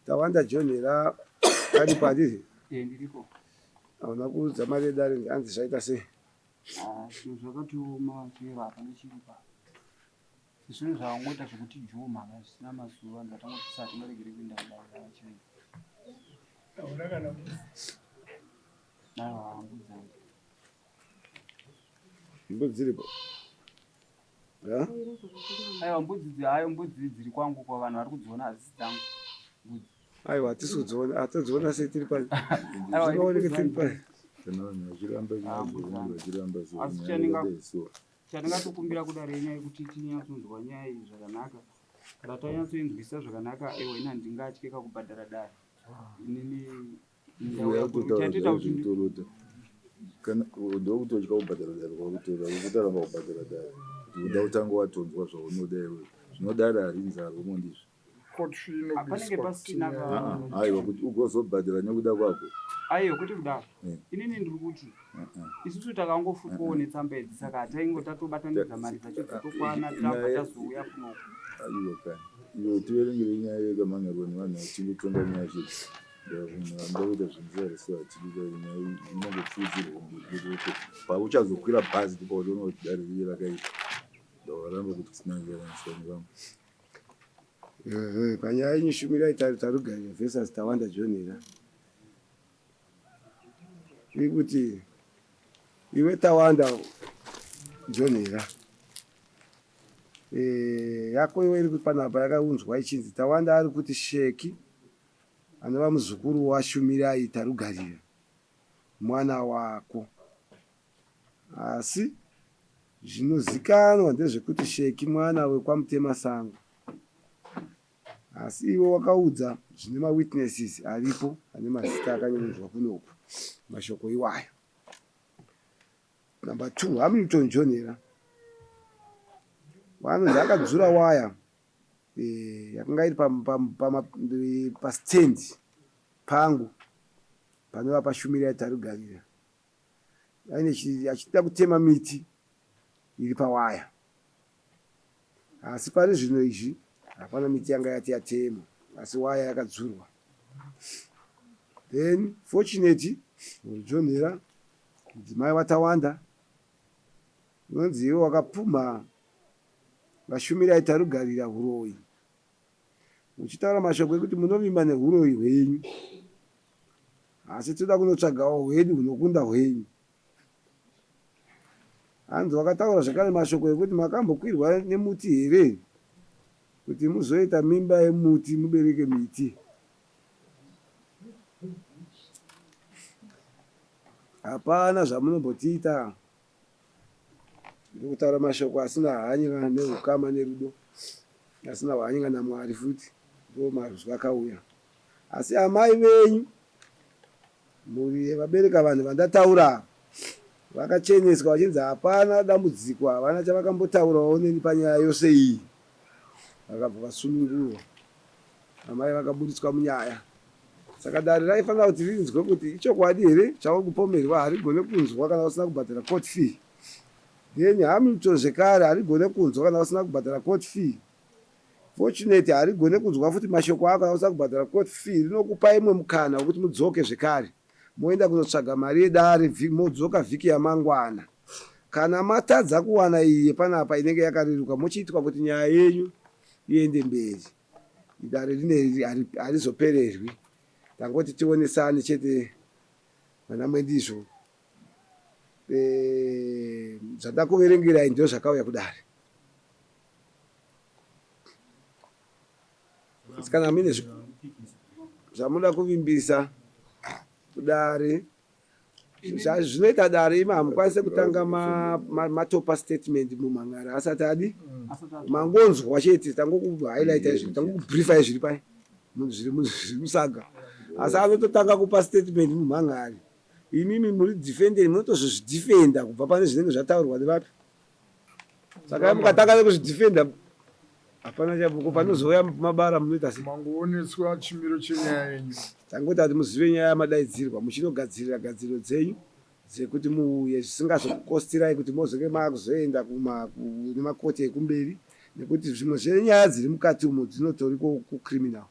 Tawanda Jonera ari padiri. Ndiripo. Hauna kuudza mari yedare hanzi zvaita sei? Zvinhu zvakatioma chero apa nechiripa. Zvinhu zvavangoita zvekuti juma zvisina mazuva ndatanga tisati maregere kuenda kudaira chiro. Hauna kana mbudzi dziripo. Aiwa mbudzi dziri kwangu kwa vanhu vari kudziona hazisi dzangu. Aiwa hatisi kudziona, hatidziona sei tiri pano. Dzinooneka tiri pano. Chandingatokumbira kudare nyaya yekuti tinyatsonzwa nyaya iyi zvakanaka. Kana tanyatsoinzwisa zvakanaka, aiwa ina ndingatyeka kubhadhara dare. Inini ndatoita kuti kana ndokutotya kubhadhara dare kwakutora ukutaramba kubhadhara dare kuti uda kutanga watonzwa zvaunoda iwe zvinodaro harinzara umondizvo panenge pasina aiwa kuti ugozobhadhara nekuda kwako aiwa kuti kudaro inini ndiri kuti isusu takangofutwawo netsamba idzi saka hataingotatobatanikidza mari dzacho dzitokwana tabva tazouya kunoko aiwa kani iwe tiverengere nyaya yekamangarwa nevanhu vachingotonga nyaya chete ndokuita zvinzera so inenge pfudzirwa pauchazokwira bhazi ndopautoona kuti dare riye rakaita ndawaramba kuti tinangeranisa nevamwe. Panyaya yenyushumira tarugarira versus Tawanda Jonera iri kuti iwe Tawanda Jonera yako iwe iri kuti panapa yakaunzwa ichinzi Tawanda ari kuti Sheki anova muzukuru washumirai tarugarira mwana wako, asi zvinozikanwa ndezvekuti Sheki mwana wekwamutema sango, asi iwe wakaudza zvine mawitnesses aripo ane mazita akanyorwa kunoku mashoko iwayo. Number 2, Hamilton Jonera vanonzi akadzura waya yakanga iri pastand pangu panova pashumirai tarugarira achida kutema miti iri pawaya, asi pari zvino izvi hapana miti yanga yati yatema, asi waya yakadzurwa. Then fortunately Jonera mudzimai waTawanda unonzi iwe wakapfuma vashumirai tarugarira uroi, uchitaura mashoko ekuti munovimba neuroi hwenyu, asi toda kunotsvagawo hwedu hunokunda hwenyu. Hanzi wakataura zvakare mashoko ekuti makambokwirwa nemuti here kuti muzoita mimba yemuti mubereke miti. Hapana zvamunombotiita. Ndokutaura mashoko asina hanya neukama nerudo, asina hanya naMwari futi, ndo maruzwa akauya. Asi amai venyu muri vabereka vanhu vandataura vakacheneswa vachinzi hapana dambudziko, havana chavakambotaurawo neni panyaya yose iyi, vakabva vasunungurwa, amai vakaburitswa munyaya. Saka dare raifanira kuti rinzwe kuti ichokwadi here chakupomerwa harigone kunzwa kana usina kubhadhara court fee. Then Hamilton zvekare harigone kunzwa kana usina kubhadhara court fee. Fortunately harigone kunzwa futi mashoko ako kana usina kubhadhara court fee. Rinokupa imwe mukana wekuti mudzoke zvekare moenda kunotsvaga mari yedare modzoka vhiki yamangwana. Kana matadza kuwana iyi panapa inenge yakareruka mochiitwa kuti nyaya yenyu iende mberi. Dare rine harizopererwi, tangoti tionesane chete mana mwendizvo. Zvatakuverengerai ndio zvakauya kudare. Kana mine zvamuda kuvimbisa kudare zvinoita dare ima hamukwanise kutanga matopa statement mumhangara asati adi mangonzwa chete tangokuhighlighta izvi tangokubriefa izviri pai zviri musaga, asi anototanga kupa statement mumhangari. Imimi muri defending munotozvidefenda kubva pane zvinenge zvataurwa nevapi. Saka mukatanga kuzvidefenda hapana chabuko panozouya mabara munoita sei mangooneswa chimiro chenyaya yenyu. Tangoti kuti muzive nyaya yamadaidzirwa muchinogadzirira gadziro dzenyu dzekuti muuye zvisingazokukostirai kuti mozonge makuzoenda nemakoti ekumberi, nekuti zvimwe zvenyaya dziri mukati umo dzinotori kucriminal.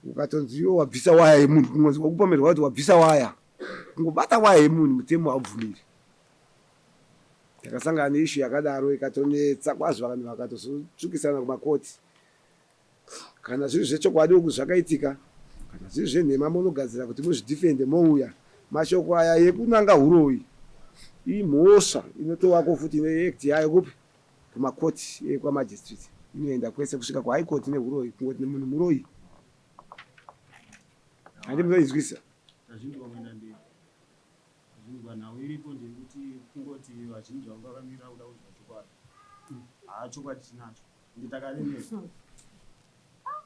ukatonzi iwo wabvisa waya yemunhu kungozi kwakupomerwa kuti wabvisa waya kungobata waya yemunhu mutemo haubvumiri. Takasangana neishu yakadaro ikatonetsa kwazvo vanhu vakatozotsukisana kumakoti. Kana zviri zvechokwadi uku zvakaitika, kana zviri zvenhema munogadzira kuti muzvidhifende mouya, mashoko aya yekunanga huroyi imhosva inotovako futi neekti yayo kupi kumakoti ekwamajistrate inoenda kwese kusvika kuhaikoti nehuroyi kungoti nemunhu muroyi. Handi munoizwisa Vazhinji vamwenda mberi. Vazhinji vanhau iripo ndekuti kungoti vazhinji vangu vakamira kuda kuzwa chokwadi. Chokwadi tinacho. Ndi takalemewa.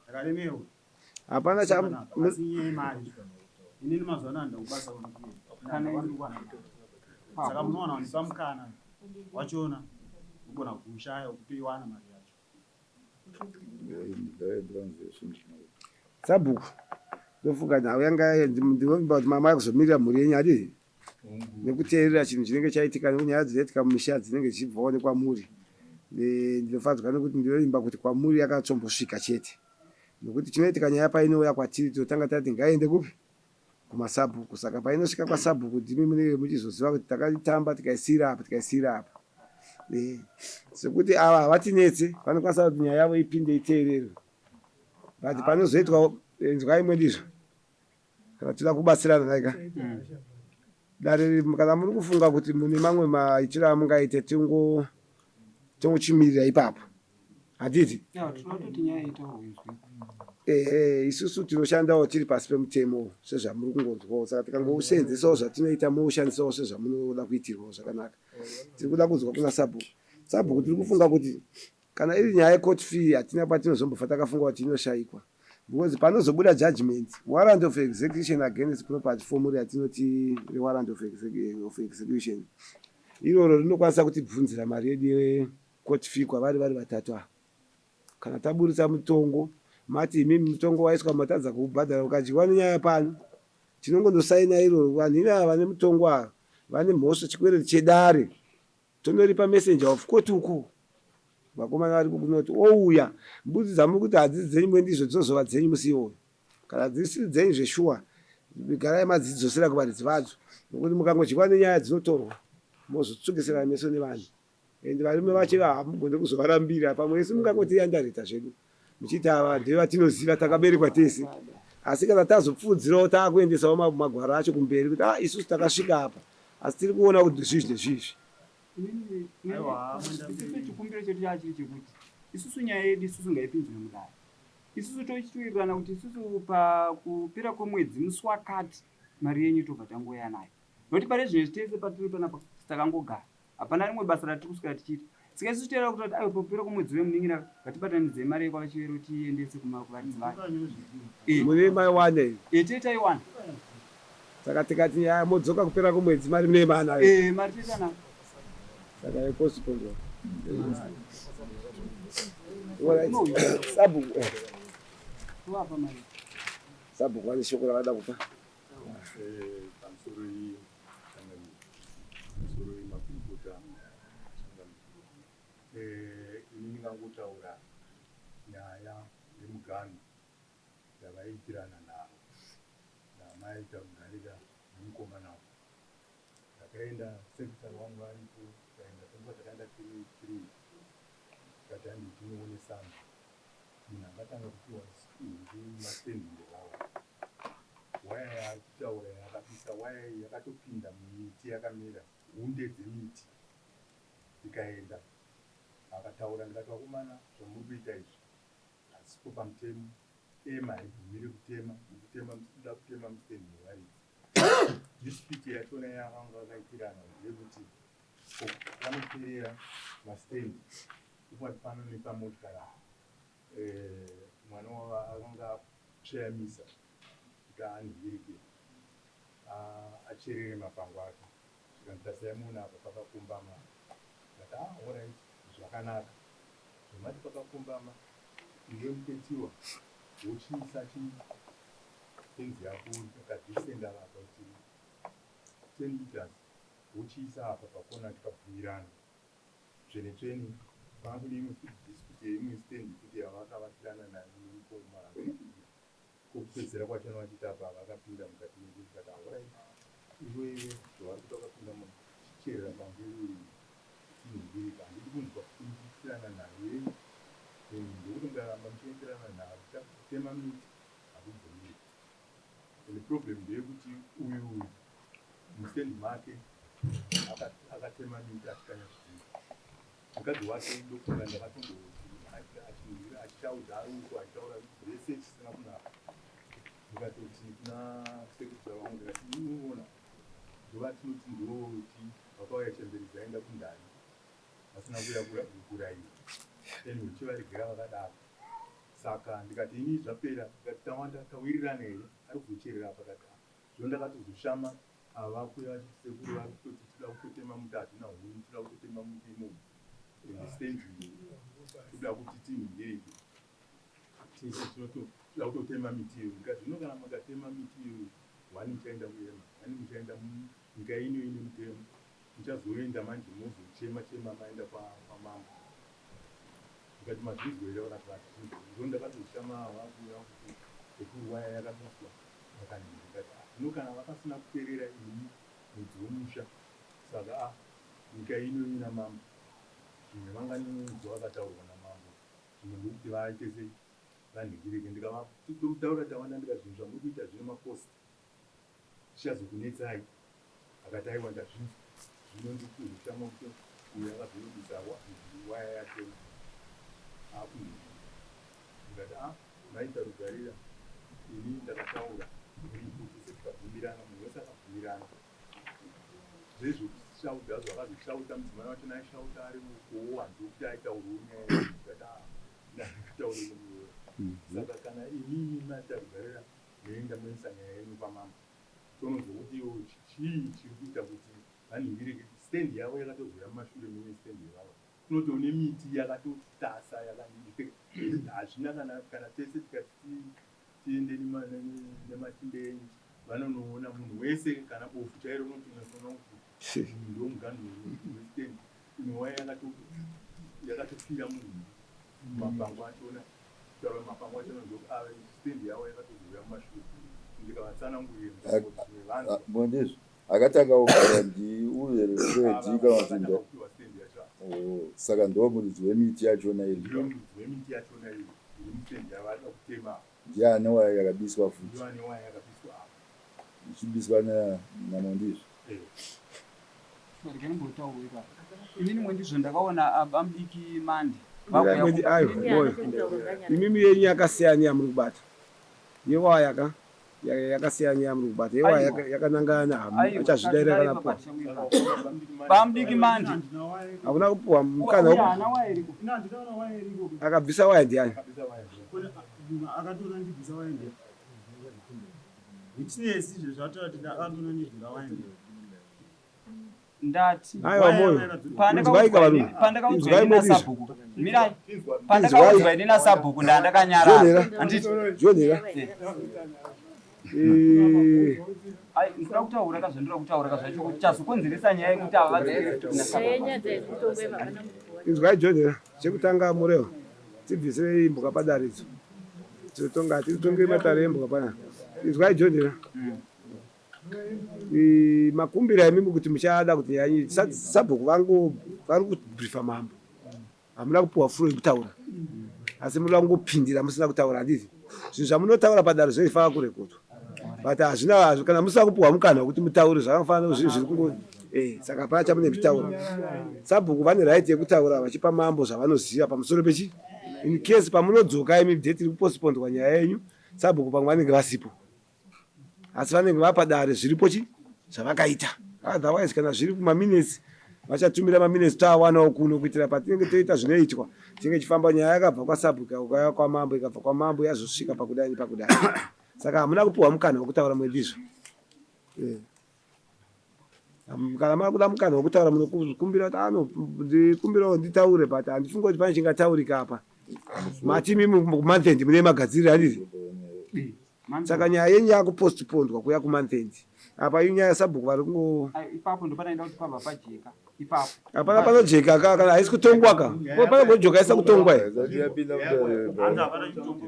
Takalemewa. hapana Asi iye mari. Inini mazuva anaya ndakubasa unokuye. Kana wandikwana. Saka munowana wanipa mukana. Wachiona kugona kushaya kupiwana mari yacho. sabhuku ndofunga nhau yanga ndinoimba kuti mama akuzomirira mhuri yenyu adi nekuteerera chinhu chinenge chaitika nenyaya dzinoitika mumisha dzinenge dzichibvawo nekwamuri. Ndinofadzwa nekuti ndinoimba kuti kwamuri yakatombosvika chete, nokuti chinoitika nyaya painouya kwatiri tinotanga tati ngaende kupi kumasabhuku. Saka painosvika kwasabhuku ndimi munenge muchizoziva kuti takaitamba tikaisira apa. Sekuti ava havatinetse, vanokwanisa kuti nyaya yavo ipinde iteererwe, but panozoitwa nzwa imwe ndizvo kana toda kubatsirana naika dare kana muri kufunga kuti mune mamwe maitiro amungaite tongochimirira ipapo hatiti. Isusu tinoshandawo tiri pasi pemutemo sezvamuri kungonzwawo, saka tikangousenzesawo zvatinoita moushandisawo sezvamunoda kuitirwawo zvakanaka. Tiri kuda kunzwa kuna sabhuku tiri kufunga kuti kana iri nyaya yecourt fee hatina patinozombofa takafunga kuti inoshayikwa, because panozobuda judgment warrant of execution against property form yatinoti warrant of execution, iroro rinokwanisa kutibvunzira mari yedu yecourt fee kwavari vatatu ava. Kana taburitsa mutongo mati imimi mutongo waiswa matadza kuubhadhara ukadyiwa nenyaya pano, tinongondosaina iroro. Vanhu ivava vane mutongo ava vane mhosva chikwereti chedare, tonoripa messenger of court uko. Vakomana vari kunoti ouya mbudzi dzamuri kuti hadzisi dzenyu mwe ndizvo dzinozova dzenyu musi iwoyo. Kana dzisiri dzenyu zveshuwa garai madzidzosera kuvaridzi vadzo, nokuti mukangodyiwa nenyaya dzinotorwa mozotsukisira meso nevanhu, ende varume vacho hamugone kuzovarambira. Pamwe isi mungangoti yandarita zvedu muchiti ava ndevatinoziva takaberekwa tese, asi kana tazopfudzirawo taakuendesawo magwaro acho kumberi kuti isusu takasvika apa asi tiri kuona kuti zvizvi nezvizvi. Chikumbiro chedu chachiri chekuti isusu nyaya yedu isusu ngaipinzwe mudare. Isusu tochiturirana kuti isusu pakupera kwemwedzi musi wakati mari yenyu tobva tangoya nayo, nokuti pane zvinhu tese patiri panapa takangogara, hapana rimwe basa ratiri kuswera tichiita. Saka isusu toera kuti aiwa pakupera kwemwedzi wemuningira ngatibatanidzei mari yekwavachivero tiendese kuvaridzi vayo. Muri maiwana iyi Tei taiwana. saka tikati nyaya modzoka kupera kwemwedzi mari muneimanayo Mari tetanayo. saka yeposipondwa sabhuku vane shoko ravada kupa. pamusoro yemakurukota ini ndingangotaura nyaya yemugano yavaitirana navo namaita mugarira nemukomana wavo. Ndakaenda sekretari wangu aripo, tikaenda tonga takaenda tiri tikati handi tinoonesana, munhu akatanga kupiwa mastendige vavo. Waya yaari kutaura yakapisa, waya iyi yakatopinda mumiti yakamera, hunde dzemiti. Tikaenda akataura, ndikati vakomana zvamuri kuita izvi hasipo pamutemo, ema haibvumiri kutema, mukutema muchida kutema mustendige wevaridzi. Dispute yachona yakanga vakaitirana ndeyekuti vanoperera mastendi kupati panonepa motikari mwana wavo akanga tsveyamisa kuti anhirike acherere mapango ake, zvikanditasaimuona apa pakakombama. Ndikati alright, zvakanaka, zvomati pakakombama iwe muketiwa wochiisa fenzi yako yakadhisenda apa kuti 10 liters wochiisa apa pakona, tikabhuirana tsvene tsvene panga kune imwe dispute yeimwe stendi kuti yavakavatirana nayo nemukomana kokupedzera kwachona vachitapa vakapinda mukati mekati alright iwe zvavari kuta vakapinda muchicherera pamberi tinhingiri handidi kunzwa kuitirana naye ndokuti mukaramba muchienderana nayo tema miti hakubvumiri and problem ndeyekuti uyu mustendi make akatema miti asikanya zvizinhu mukadzi wake ndokufunga ndakatongoti achitaudza ari uko achitaura zvese zvisina kunaka ndikatoti kuna sekretary wangu ndikati unoona ndova tinoti ndoti vakauya chemberi dzaenda kundani vasina kuya kuraiwa anyway chivaregera vakadaro saka ndikati ini zvapera ndikati tawanda tawirirana here ari kuzocherera pakati zvo ndakatozoshama avakuya vachisekuru vari kutoti tida kutotema muti hatina huni tida kutotema muti imomo stendi toda kuti tinhingirike tinotoda kutotema miti iyo ndikati zvino kana makatema miti iyo wani muchaenda kuyema wani muchaenda nyika ino ine mutemo muchazoenda manje mozochema maenda pamambo ndikati mazvizwa here vakati zvo ndakatoshama vakuya kuti ekuwaya yakabiswa vakanindikati zvino kana vakasina kuperera ini mudzi womusha saka nyika ino ina mambo zvimwe vanganzwa vakataurwa namambo zvimwe ndokuti vaite sei vanhingirike ndikavataura tawanda ndikazvinhu zvamuri kuita zvine maposti zvichazokunetsai akati aiwa ndazvinzwa zvino ndikuzoshama kuti uyo akazorudisa waya yatema ndikati maita rugarira ini ndakataura kuti tikabvumirana munhu wese akabvumirana zvezvo shauta zvakazishauta mudzimai wacho naishauta ari kuwanzo kuti aitaurwa nyaya ndakataura munhu saka kana inini matarugarira meenda moisa nyaya yenyu pamambo tonozokuti iwo chii chiri kuita kuti vanhingirike stendi yavo yakatozoya mumashure mune stendi yavo kunotoone miti yakatotasa hazvina kana tese tikati tiende nematinde enyu vanonoona munhu wese kana bofu chairo unotoona kuti ndo muganhu westendi imwewa yakatofira munhu mapango achona kutaura mapango achona ndokuave stendi yavo yakatozoya mumashure ndikavatsanangurira vanhu mondizvo akatanga kugara ndiuhere sedika mazinda saka ndo muridzi wemiti yachona iri wemiti yachona iri iri mustendi yavada kutema ndiane waya yakabiswa futi ichibiswa namondizvo inini mwendizvo ndakaona abamudiki mandi imimi yenyu yakasiyana yamuri kubata yewaya yakasiyana yamuri kubata yewaya yakanangana achazvidaira kanapo bamudiki mandi hakuna kupuwa mukana akabvisa waya ndiani akatora ndibvisa waya ndiani itinesi izvo zvataura kuti akatora ndibvisa waya ndiani ndati aiwa moyo pandakaudzwa ina sabhuku mirai pandakaudzwa ina sabhuku ndandakanyarara jonera ndikuda kutaura kazvandira kutaura kazvacho chazokonzeresa nyaya yekuti ava inzwai jonera chekutanga mureva tibvisirei imbuka padaridzo tinotonga tiritonge matare embuka panapa inzwai jonera makumbiro aimimi kuti muchada kuti yanyi sabhuku vari kubrifa mambo hamuna kupuwa furo yekutaura asi muri kungopindira musina kutaura handizvi zvinhu zvamunotaura padare zvoifaa kurekodwa but hazvina kana musina kupuwa mukana wekuti mutaure zvakafanira zvinhu zviri kungo saka hapana chamune mitaura sabhuku vane right yekutaura vachipa mambo zvavanoziva pamusoro pechi in case pamunodzoka imi dheti iri kupostpondwa nyaya yenyu sabhuku pamwe vanenge vasipo asi vanenge vapadare zviripo chi zvavakaita otherwise kana zviri kumaminutes vachatumira maminutes toawanawo kuno kuitira patinenge toita zvinoitwa tinenge chifamba nyaya yakabva kwasabhuka ukauya kwamambo ikabva kwamambo yazosvika pakudai saka hamuna kupuwa mukana wekutaura mwendizvo kana makuda mukana wekutaura munokumbira kuti ndikumbirawo nditaure but handifungi kuti pane chingataurika apa matimi mumonthendi mune magadziriro handizvi saka nyaya yenyu yakupostpondwa kuya kumonthendi apa inyaya yasabhuku vari kungo ipapo ndopanoenda kuti pabva pajeka ipapo hapana panojeka kana haisi kutongwa ka pana kujoka haisa kutongwa yapinda hanza hapana chitombo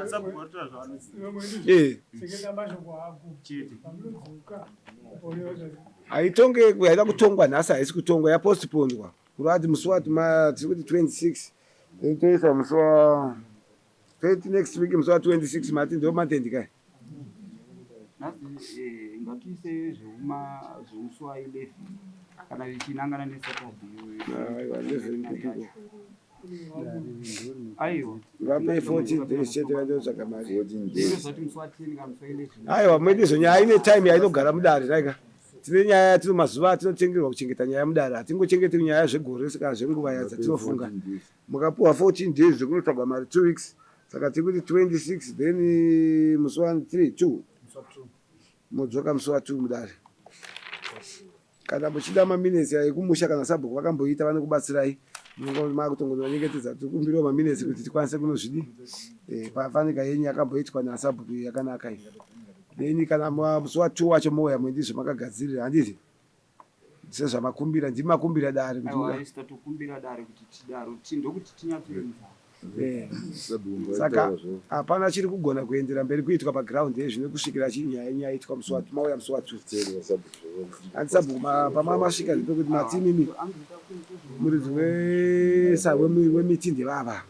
sabhuku varitoda zvavanoziva chete haitonge haida kutongwa nhasi haisi kutongwa yapostponedwa kurati musi wati tiri kuti 26 toisa musi wa 20 next week musi wa 26 mati ndo matendi kai nhasi ngatiise zvemusi wa 11 kana vichinangana nesaturday aiwa vape 14 days chete vandotsvaga mari ndozvati musi wa 10 kana musi wa 11 aiwa mwedizo nyaya ine time yainogara mudare raika tine nyaya tino mazuva atinotengerwa kuchengeta nyaya mudare hatingochengeteri nyaya zvegore kana zvenguva yadzatinofunga mukapuwa 14 days zvekunotsvagwa mari 2 weeks saka tiri kuti 26 then musi wa 2 modzoka musi wa 2 mudare kana muchida maminesi ekumusha kana sabhuku vakamboita vanokubatsirai makutongononyengetedza tikumbiriwo maminesi kuti tikwanise kunozvidi pafanika yenyu yakamboitwa nasabhuku yakanaka iyi then kana musi wa 2 wacho mouya mwendizvo makagadzirira handiti sezvamakumbira ndimakumbira dare tokumbira dare kuti tidaro ndokuti tinyatsoenza saka hapana chiri kugona kuendera mberi kuitwa paground yezvino kusvikira chinyaya yaitwa musi wa mauya musi wa 2 handisabhuku pamamasvika zvepekuti matimimi muridzi wemitindi vava